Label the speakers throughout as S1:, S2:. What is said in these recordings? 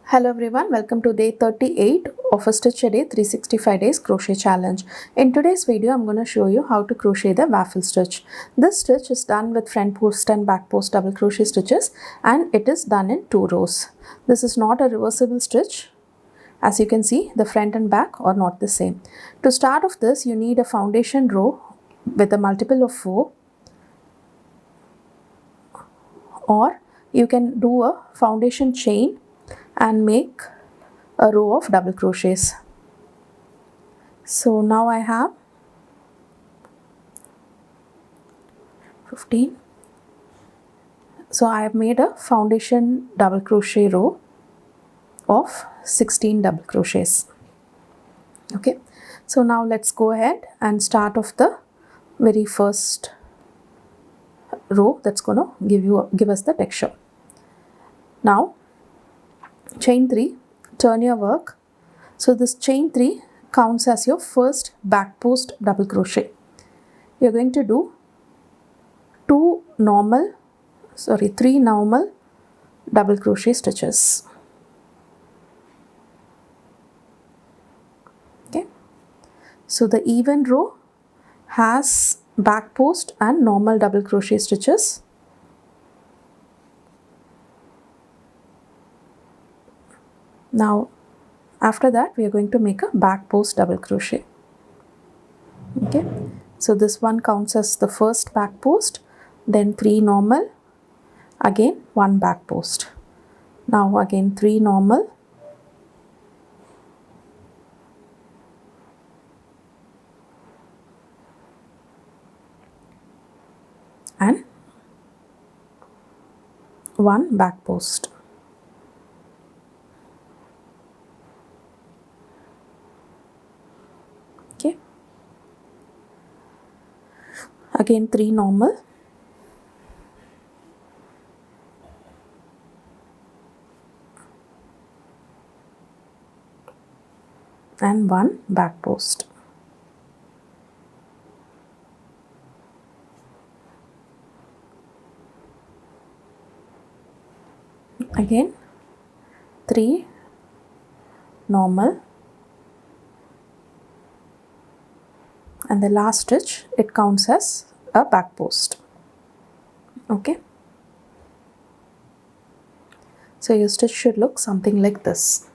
S1: Hello everyone, welcome to day 38 of a Stitch a Day 365 days crochet challenge. In today's video, I'm going to show you how to crochet the waffle stitch. This stitch is done with front post and back post double crochet stitches and it is done in 2 rows. This is not a reversible stitch. As you can see, the front and back are not the same. To start off this, you need a foundation row with a multiple of 4, or you can do a foundation chain and make a row of double crochets. So now I have 15. So I have made a foundation double crochet row of 16 double crochets. Okay, so now let's go ahead and start off the very first row that's going to give us the texture. Now chain 3, turn your work. So this chain 3 counts as your first back post double crochet. You're going to do 3 normal double crochet stitches. Okay, so the even row has back post and normal double crochet stitches. Now after that we are going to make a back post double crochet. Okay, so this one counts as the first back post, then 3 normal, again 1 back post. Now again 3 normal, and 1 back post. Okay, again 3 normal, and 1 back post. Again 3 normal, and the last stitch it counts as a back post. Okay, so your stitch should look something like this.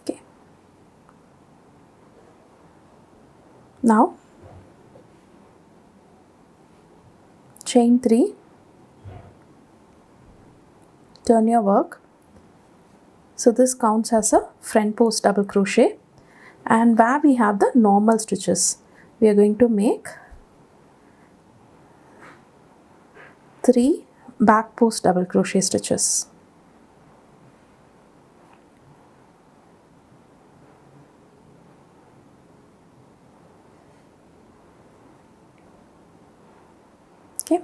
S1: Okay, now chain 3, turn your work. So this counts as a front post double crochet, and where we have the normal stitches we are going to make 3 back post double crochet stitches. Okay,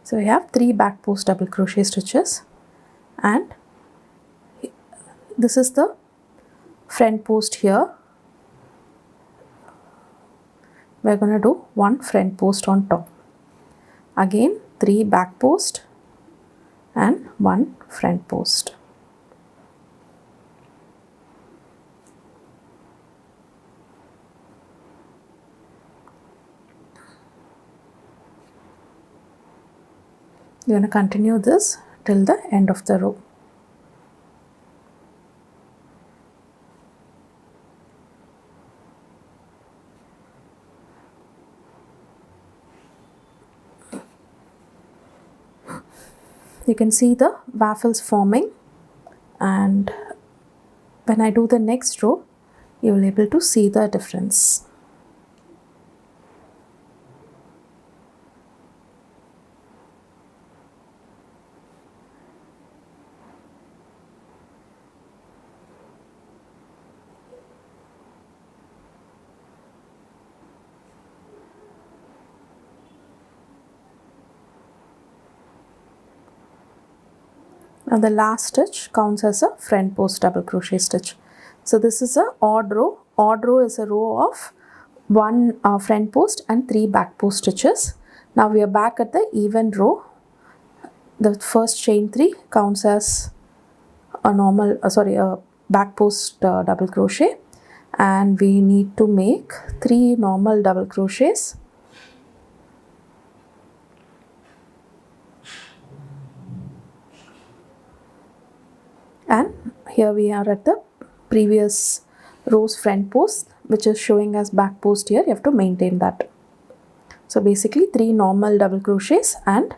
S1: so we have 3 back post double crochet stitches, and this is the front post here. We're going to do 1 front post on top, again 3 back post and 1 front post. You're going to continue this till the end of the row. You can see the waffles forming, and when I do the next row you will be able to see the difference. Now the last stitch counts as a front post double crochet stitch. So this is a odd row. Odd row is a row of 1 front post and 3 back post stitches. Now we are back at the even row. The first chain 3 counts as a normal a back post double crochet, and we need to make 3 normal double crochets. And here we are at the previous row's front post, which is showing as back post here. You have to maintain that. So basically 3 normal double crochets and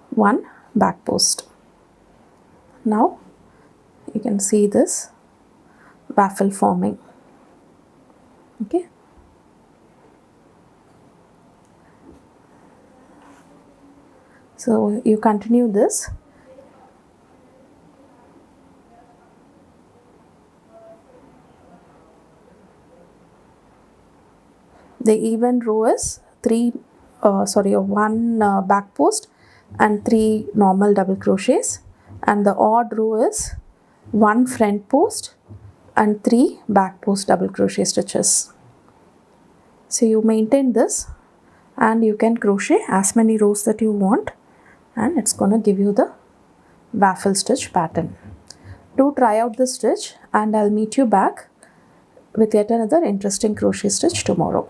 S1: 1 back post. Now you can see this waffle forming. Okay. So you continue this. The even row is 1 back post and 3 normal double crochets, and the odd row is 1 front post and 3 back post double crochet stitches. So you maintain this and you can crochet as many rows that you want, and it's going to give you the waffle stitch pattern. Do try out this stitch, and I'll meet you back with yet another interesting crochet stitch tomorrow.